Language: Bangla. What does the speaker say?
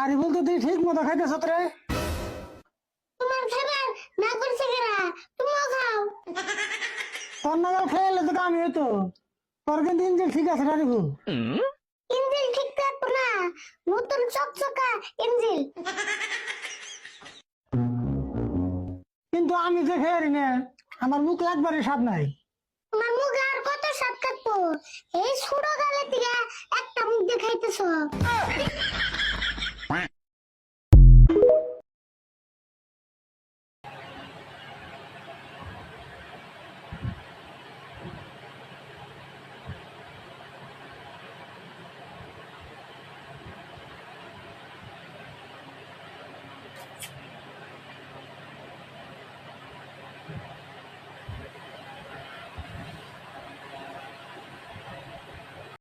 আরে বলতো তুই ঠিক মতো খাইতেছ রে। তোমার খাবার না করছে কেরা, তুমিও খাও। তোর নাগাল খেয়ে তো আমি হতো, তোর কিন্তু ইঞ্জিন ঠিক আছে রারিবু। ইঞ্জিল ঠিক থাকবো না, নতুন চকচকা ইঞ্জিল। কিন্তু আমি যে খেয়ে না, আমার মুখ একবারে স্বাদ নাই। তোমার মুখে আর কত স্বাদ কাটবো, এই ছোট গালে থেকে একটা মুখ দেখাইতেছ।